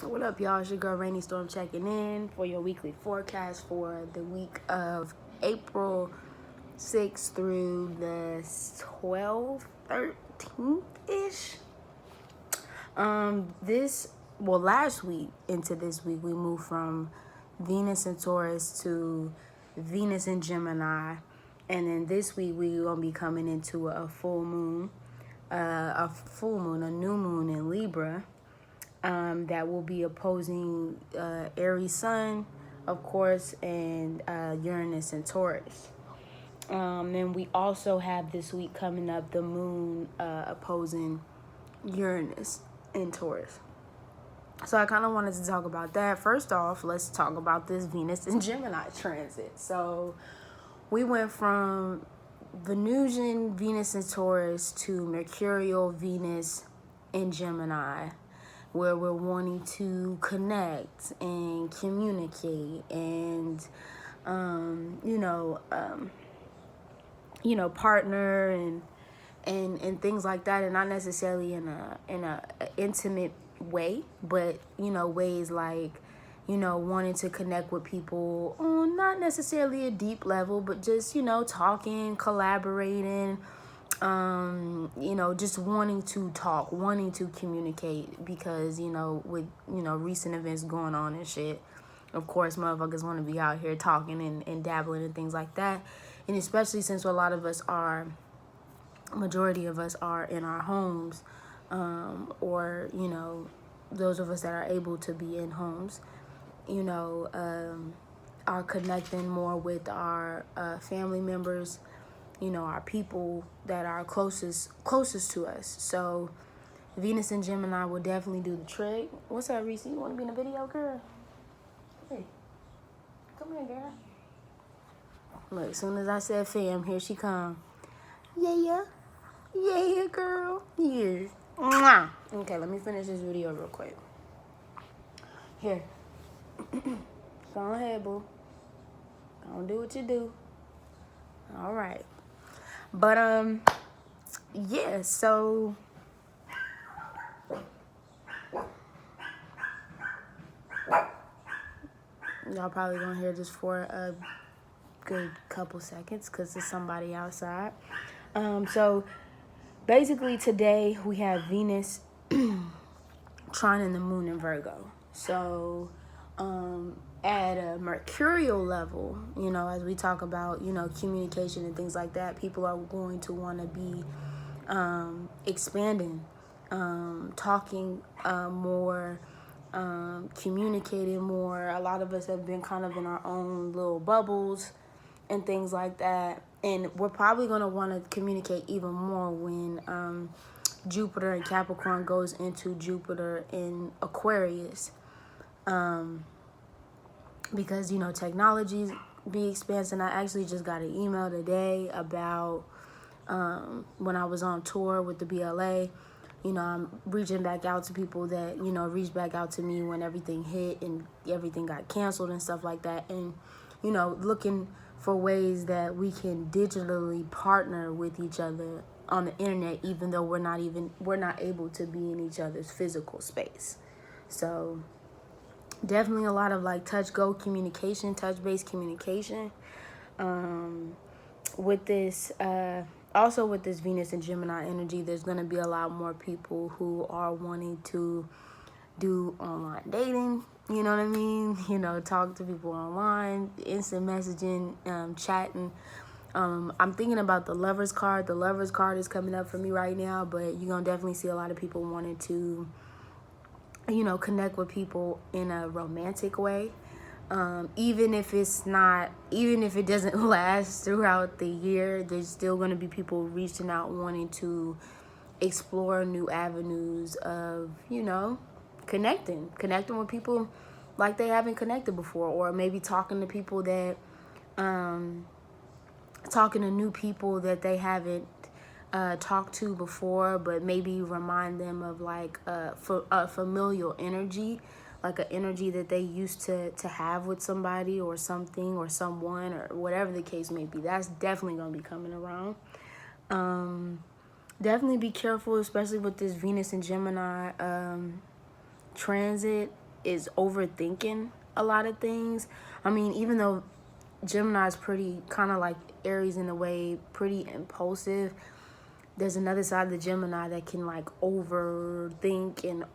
What up, y'all? It's your girl Araneaestorm checking in for your weekly forecast for the week of April 6th through the 12th, 13th-ish. Last week into this week, we moved from Venus and Taurus to Venus and Gemini. And then this week, we're going to be coming into a new moon in Libra. That will be opposing Aries Sun, of course, and Uranus and Taurus. And we also have this week coming up the moon opposing Uranus in Taurus. So I kind of wanted to talk about that. First off, let's talk about this Venus and Gemini transit. So we went from Venusian Venus and Taurus to Mercurial Venus in Gemini, where we're wanting to connect and communicate and, partner and things like that, and not necessarily in a intimate way, but ways like wanting to connect with people on not necessarily a deep level, but just talking, collaborating. Just wanting to talk, wanting to communicate, because, with, recent events going on and shit, of course, motherfuckers want to be out here talking and dabbling and things like that. And especially since majority of us are in our homes, or, those of us that are able to be in homes, are connecting more with our family members, our people that are closest to us. So Venus and Gemini will definitely do the trick. What's up, Reese? You want to be in a video, girl? Hey, come here, girl. Look, as soon as I said fam, here she come. Yeah, girl. Yeah. Mwah. Okay, let me finish this video real quick. Here. Go ahead, boo. Go do what you do. All right. But, yeah, so y'all probably gonna hear this for a good couple seconds because there's somebody outside. So basically today we have Venus trining the moon in Virgo. So, at a mercurial level, as we talk about, communication and things like that, people are going to want to be expanding, talking more, communicating more. A lot of us have been kind of in our own little bubbles and things like that. And we're probably going to want to communicate even more when Jupiter in Capricorn goes into Jupiter in Aquarius. Because, technologies be expansive. I actually just got an email today about when I was on tour with the BLA. I'm reaching back out to people that, reached back out to me when everything hit and everything got canceled and stuff like that. And, looking for ways that we can digitally partner with each other on the internet, even though we're not able to be in each other's physical space. So definitely a lot of like touch-based communication. With this, also with this Venus and Gemini energy, there's going to be a lot more people who are wanting to do online dating, you know what I mean? Talk to people online, instant messaging, chatting. I'm thinking about the Lover's card. The Lover's card is coming up for me right now, but you're going to definitely see a lot of people wanting to connect with people in a romantic way. Even if it doesn't last throughout the year, there's still going to be people reaching out wanting to explore new avenues of, connecting with people like they haven't connected before, or maybe talking to people that, talking to new people that they haven't talked to before, but maybe remind them of like a familial energy, like an energy that they used to have with somebody or something or someone or whatever the case may be. That's definitely going to be coming around. Definitely be careful, especially with this Venus and Gemini transit. is overthinking a lot of things. I mean, even though Gemini is pretty kind of like Aries in a way, pretty impulsive, there's another side of the Gemini that can like overthink and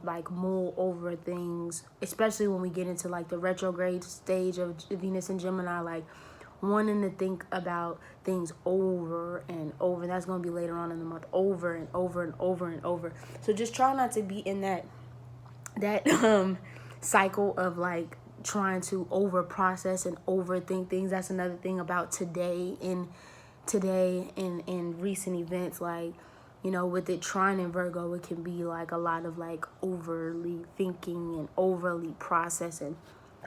like mull over things, especially when we get into like the retrograde stage of Venus and Gemini, like wanting to think about things over and over. That's going to be later on in the month, over and over and over and over. So just try not to be in that cycle of like trying to over process and overthink things. That's another thing about today in recent events, like, you know, with it trine in Virgo, it can be like a lot of like overly thinking and overly processing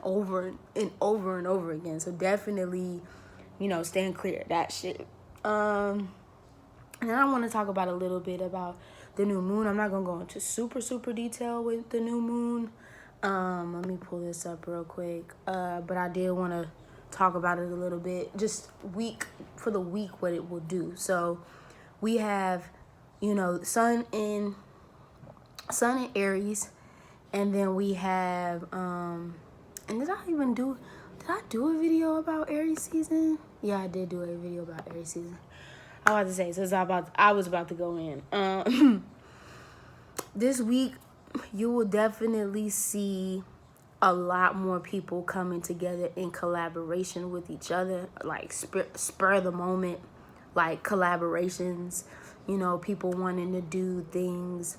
over and over and over again. So definitely, you know, stand clear of that shit. And then I want to talk about a little bit about the new moon. I'm not gonna go into super detail with the new moon. Let me pull this up real quick. But I did want to talk about it a little bit, just for the week, what it will do. So we have, you know, sun in Aries, and then we have and did I do a video about Aries season? Yeah, I did do a video about Aries season. I was about to say, since I was about to go in. This week you will definitely see a lot more people coming together in collaboration with each other, like spur of the moment, like collaborations, you know, people wanting to do things,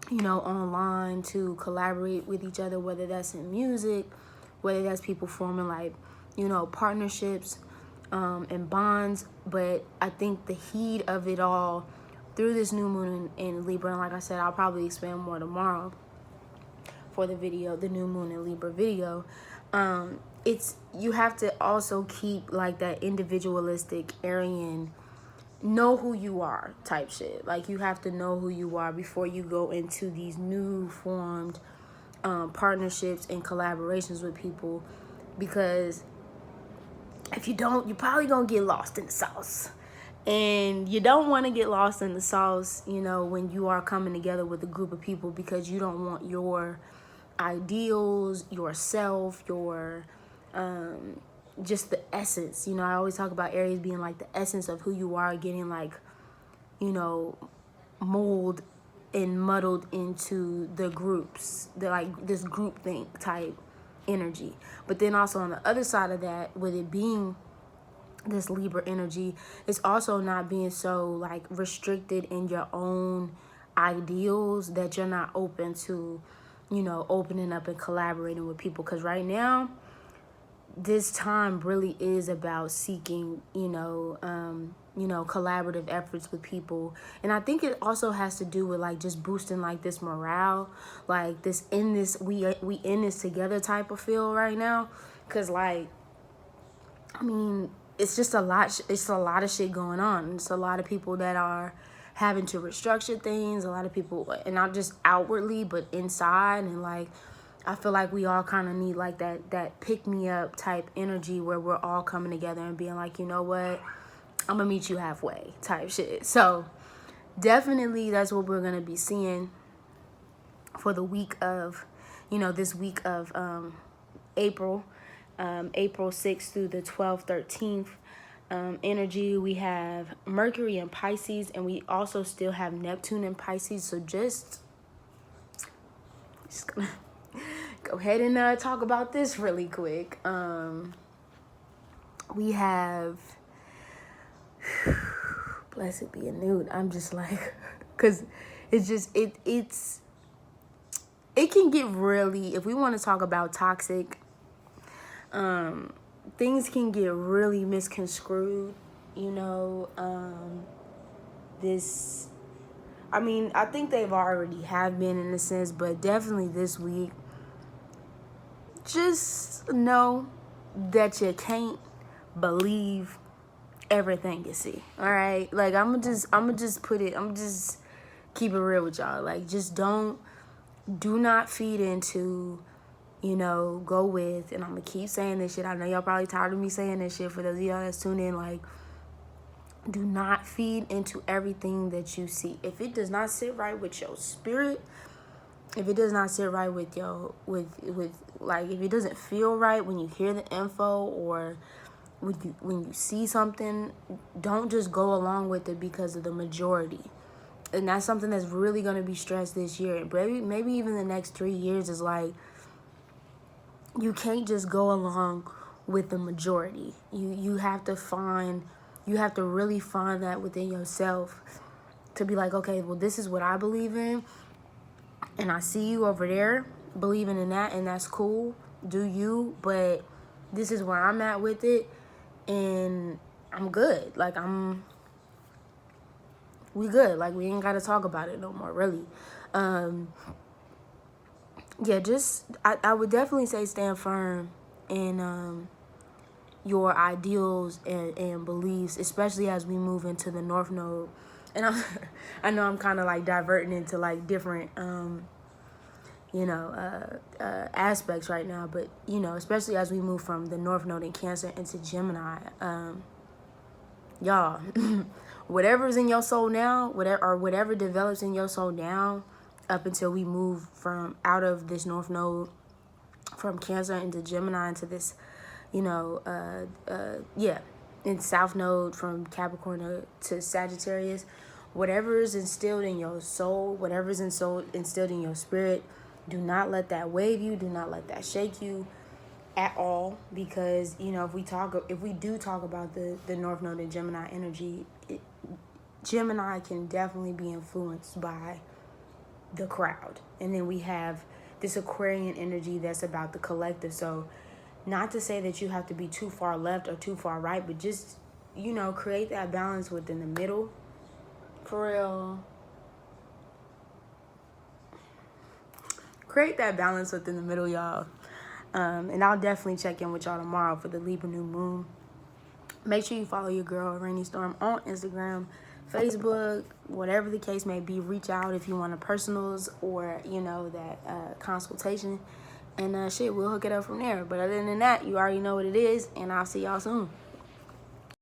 you know, online to collaborate with each other, whether that's in music, whether that's people forming like, you know, partnerships and bonds. But I think the heat of it all through this new moon in Libra, and like I said, I'll probably expand more tomorrow for the video, the new moon in Libra video. It's, you have to also keep like that individualistic Aryan, know who you are type shit. Like, you have to know who you are before you go into these new formed partnerships and collaborations with people, because if you don't, you're probably gonna get lost in the sauce. And you don't want to get lost in the sauce, you know, when you are coming together with a group of people, because you don't want your ideals, yourself, your just the essence. You know, I always talk about Aries being like the essence of who you are, getting like, you know, mold and muddled into the groups, the like this groupthink type energy. But then also on the other side of that, with it being this Libra energy, it's also not being so like restricted in your own ideals that you're not open to, you know, opening up and collaborating with people. Because right now, this time really is about seeking, you know, collaborative efforts with people. And I think it also has to do with like just boosting like this morale, like this we in this together type of feel right now. Because like, I mean, it's just a lot. It's a lot of shit going on. It's a lot of people that are having to restructure things. A lot of people, and not just outwardly, but inside. And like, I feel like we all kind of need like that pick me up type energy where we're all coming together and being like, you know what, I'm gonna meet you halfway type shit. So definitely that's what we're gonna be seeing for the week of, you know, this week of April 6th through the 12th, 13th. Energy. We have Mercury in Pisces, and we also still have Neptune in Pisces. So just gonna go ahead and talk about this really quick. We have blessed be a nude. I'm just like, because it's just it can get really, if we want to talk about toxic, things can get really misconstrued, you know. I mean, I think they've already have been in a sense, but definitely this week, just know that you can't believe everything you see. All right, like I'm gonna just keep it real with y'all. Like, just do not feed into, you know, go with, and I'm gonna keep saying this shit. I know y'all probably tired of me saying this shit. For those of y'all that's tuned in, like, do not feed into everything that you see. If it does not sit right with your spirit, if it does not sit right with your, with like, if it doesn't feel right when you hear the info, or when you see something, don't just go along with it because of the majority. And that's something that's really going to be stressed this year. Maybe even the next 3 years is like, you can't just go along with the majority. You have to really find that within yourself to be like, okay, well, this is what I believe in, and I see you over there believing in that, and that's cool. Do you? But this is where I'm at with it, and I'm good. Like, we good. Like, we ain't got to talk about it no more, really. Yeah, I would definitely say stand firm in your ideals and beliefs, especially as we move into the North Node. And I know I'm kind of like diverting into like different, aspects right now, but, especially as we move from the North Node in Cancer into Gemini, y'all, whatever's in your soul now, whatever develops in your soul now, up until we move from out of this North Node from Cancer into Gemini into this, in South Node from Capricorn to Sagittarius, whatever is instilled in your soul, whatever is instilled in your spirit, do not let that wave you. Do not let that shake you at all, because if we do talk about the North Node and Gemini energy, Gemini can definitely be influenced by the crowd, and then we have this Aquarian energy that's about the collective. So, not to say that you have to be too far left or too far right, but just create that balance within the middle, for real. Create that balance within the middle, y'all. And I'll definitely check in with y'all tomorrow for the Libra new moon. Make sure you follow your girl, Araneaestorm, on Instagram, Facebook, whatever the case may be. Reach out if you want a personals or, that consultation. And we'll hook it up from there. But other than that, you already know what it is. And I'll see y'all soon.